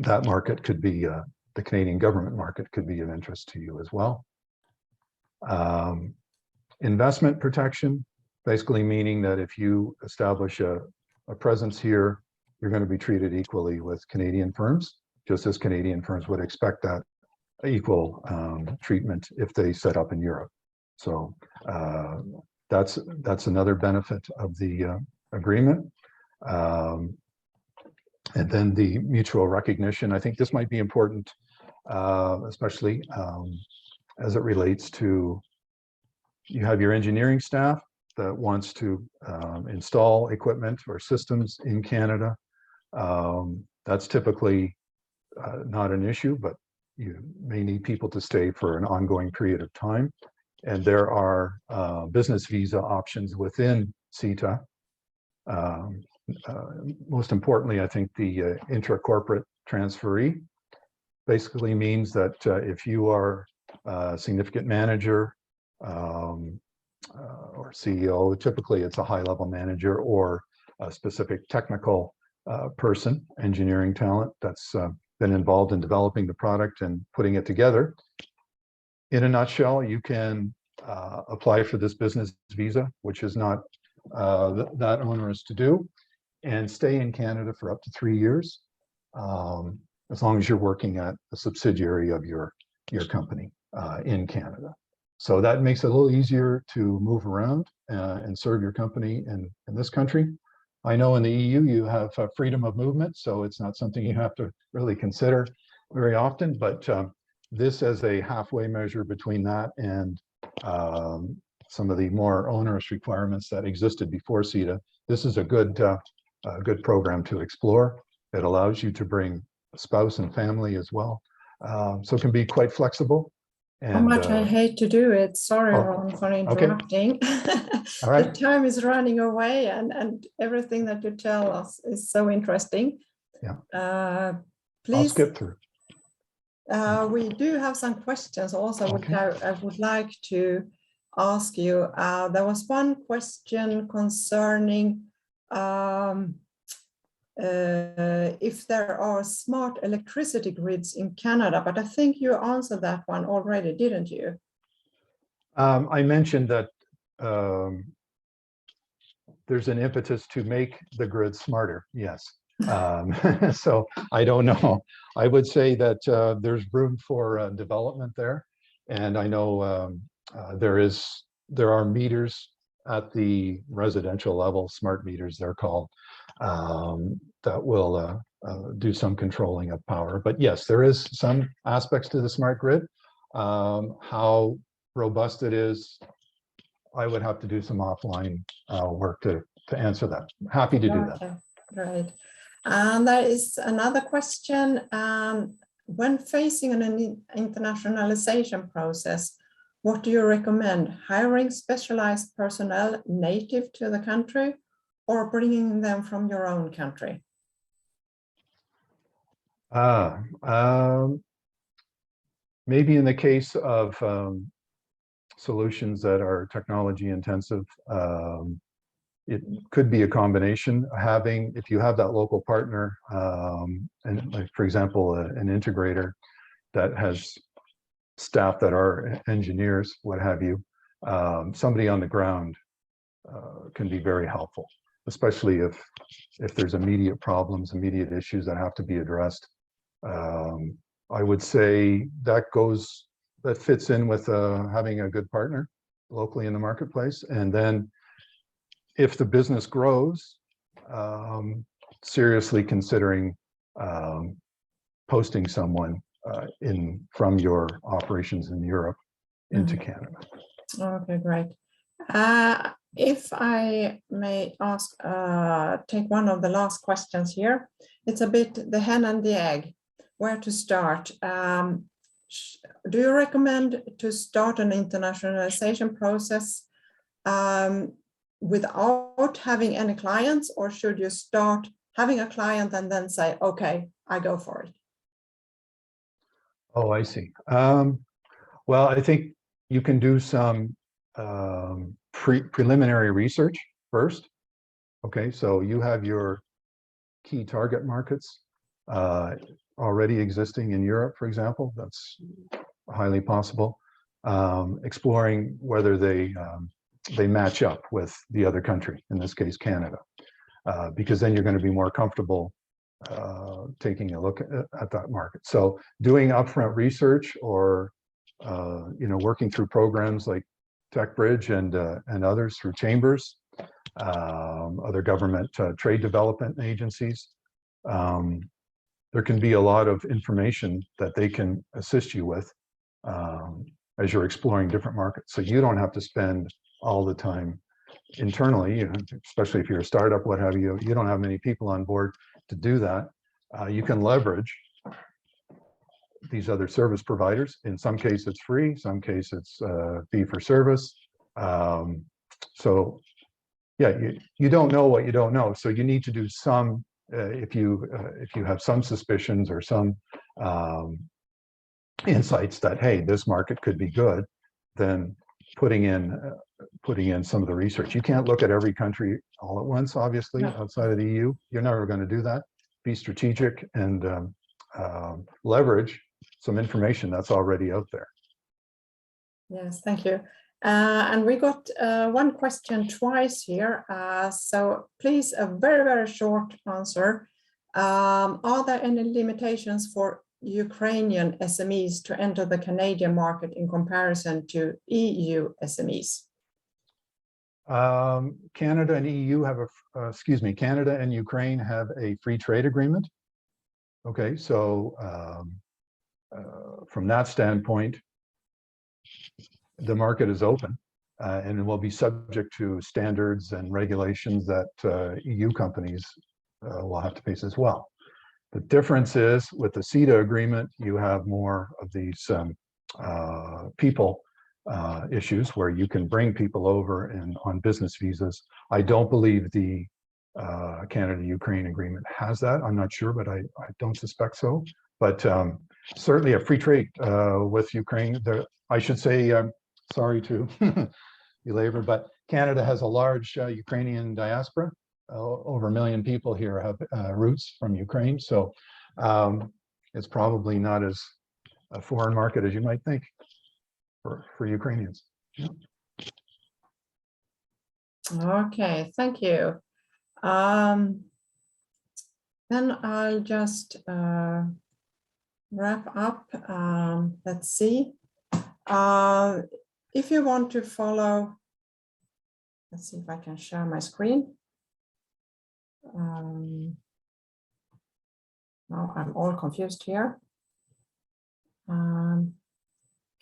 that market could be, the Canadian government market could be of interest to you as well. Investment protection, basically meaning that if you establish a presence here, you're going to be treated equally with Canadian firms, just as Canadian firms would expect that equal treatment if they set up in Europe. So that's another benefit of the agreement. And then the mutual recognition. I think this might be important, especially as it relates to, you have your engineering staff that wants to install equipment or systems in Canada. That's typically not an issue, but you may need people to stay for an ongoing period of time. And there are business visa options within CETA. Most importantly, I think the intra-corporate transferee basically means that if you are a significant manager or CEO. Typically, it's a high-level manager or a specific technical person, engineering talent that's been involved in developing the product and putting it together. In a nutshell, you can apply for this business visa, which is not that onerous to do, and stay in Canada for up to 3 years, as long as you're working at a subsidiary of your company in Canada. So that makes it a little easier to move around and serve your company in this country. I know in the EU you have freedom of movement, so it's not something you have to really consider very often, but this as a halfway measure between that and some of the more onerous requirements that existed before CETA, this is a good program to explore. It allows you to bring a spouse and family as well, so it can be quite flexible. How much I hate to do it. Sorry, Ron, for interrupting. All right. The time is running away, and everything that you tell us is so interesting. Yeah. Please. I'll skip through. We do have some questions also, which I would like to ask you. There was one question concerning if there are smart electricity grids in Canada, but I think you answered that one already, didn't you? I mentioned that there's an impetus to make the grid smarter, yes. So I don't know. I would say that there's room for development there. And I know there are meters at the residential level, smart meters they're called, that will do some controlling of power. But yes, there is some aspects to the smart grid. How robust it is, I would have to do some offline work to answer that. Happy to do that. Right. And there is another question. When facing an internationalization process, what do you recommend? Hiring specialized personnel native to the country or bringing them from your own country? Maybe in the case of solutions that are technology intensive, it could be a combination. If you have that local partner, and like, for example, an integrator that has staff that are engineers, what have you, somebody on the ground can be very helpful, especially if there's immediate problems, immediate issues that have to be addressed. I would say that fits in with having a good partner locally in the marketplace. And then if the business grows, seriously considering posting someone from your operations in Europe into Canada. Okay, great. If I may ask, take one of the last questions here. It's a bit the hen and the egg, where to start. Do you recommend to start an internationalization process without having any clients, or should you start having a client and then say, okay, I go for it? Oh, I see. Well, I think you can do some preliminary research first. Okay, so you have your key target markets already existing in Europe, for example. That's highly possible. Exploring whether they match up with the other country, in this case, Canada, because then you're going to be more comfortable taking a look at that market. So doing upfront research, or working through programs like Techbridge and others through chambers, other government trade development agencies. There can be a lot of information that they can assist you with as you're exploring different markets. So you don't have to spend all the time internally, especially if you're a startup, what have you. You don't have many people on board to do that. You can leverage these other service providers. In some cases it's free, some cases it's fee for service. So yeah, you don't know what you don't know. So you need to do some, if you have some suspicions or some insights that, hey, this market could be good, then putting in some of the research. You can't look at every country all at once, obviously, No. outside of the EU. You're never going to do that. Be strategic and leverage some information that's already out there. Yes, thank you. And we got one question twice here. So please, a very, very short answer. Are there any limitations for Ukrainian SMEs to enter the Canadian market in comparison to EU SMEs? Canada and EU have Canada and Ukraine have a free trade agreement. Okay, so from that standpoint, the market is open and it will be subject to standards and regulations that EU companies will have to face as well. The difference is with the CETA agreement, you have more of these people issues where you can bring people over and on business visas. I don't believe the Canada-Ukraine agreement has that. I'm not sure, but I don't suspect so. But certainly a free trade with Ukraine. I should say, sorry to belabor, but Canada has a large Ukrainian diaspora. Over 1 million people here have roots from Ukraine. So it's probably not as a foreign market as you might think for Ukrainians. Yeah. Okay, thank you. Then I'll just wrap up. Let's see. If you want to follow, let's see if I can share my screen. Now I'm all confused here. Can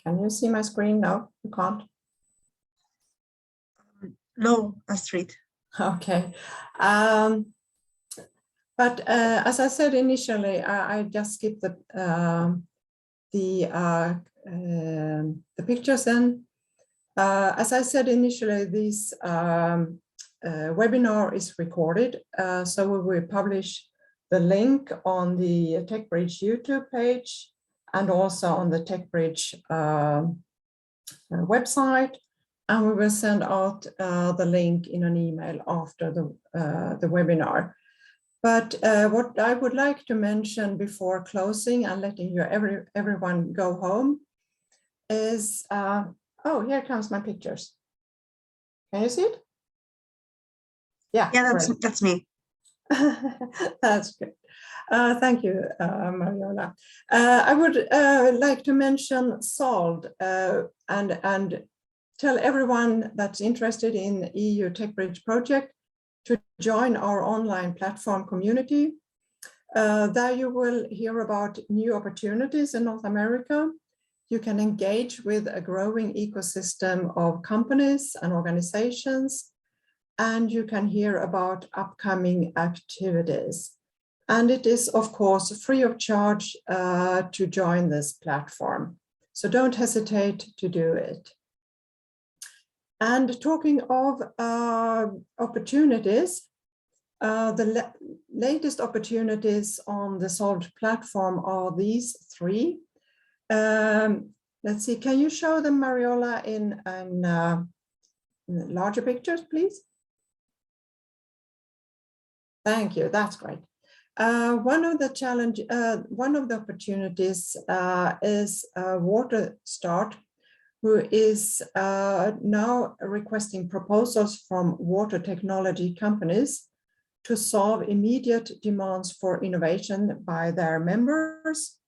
you see my screen? No, you can't. No, Astrid. Okay. But as I said initially, I just skipped the pictures in. As I said initially, this webinar is recorded, so we will publish the link on the Techbridge YouTube page and also on the Techbridge website, and we will send out the link in an email after the webinar. But what I would like to mention before closing and letting everyone go home is, oh, here comes my pictures. Can you see it? Yeah, that's me. That's good. Thank you, Mariola. I would like to mention SOLVE and tell everyone that's interested in EU Techbridge project to join our online platform community. There you will hear about new opportunities in North America. You can engage with a growing ecosystem of companies and organizations, and you can hear about upcoming activities. And it is, of course, free of charge to join this platform. So don't hesitate to do it. And talking of opportunities, the latest opportunities on the SOLVE platform are these three. Let's see, can you show them, Mariola, in larger pictures, please? Thank you, that's great. One of the opportunities is WaterStart, who is now requesting proposals from water technology companies to solve immediate demands for innovation by their members,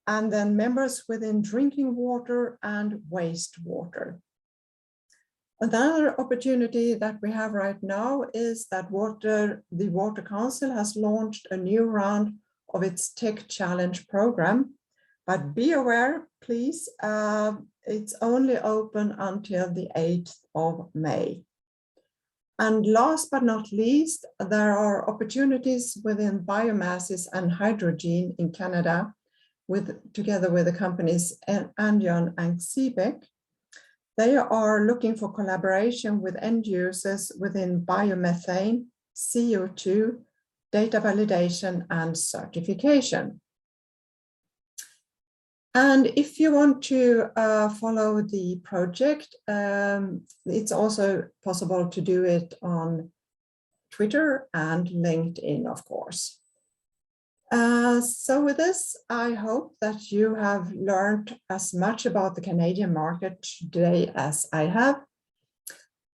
and then members within drinking water and wastewater. Another opportunity that we have right now is that the Water Council has launched a new round of its Tech Challenge program. But be aware, please, it's only open until the 8th of May. And last but not least, there are opportunities within biomasses and hydrogen in Canada, together with the companies Andion and CBEC. They are looking for collaboration with end users within biomethane, CO2, data validation, and certification. And if you want to follow the project, it's also possible to do it on Twitter and LinkedIn, of course. So with this, I hope that you have learned as much about the Canadian market today as I have.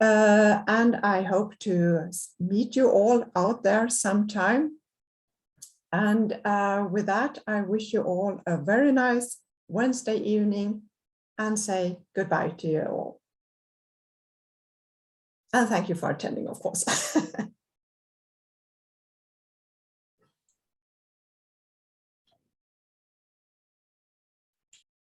And I hope to meet you all out there sometime. And with that, I wish you all a very nice Wednesday evening and say goodbye to you all. And thank you for attending, of course.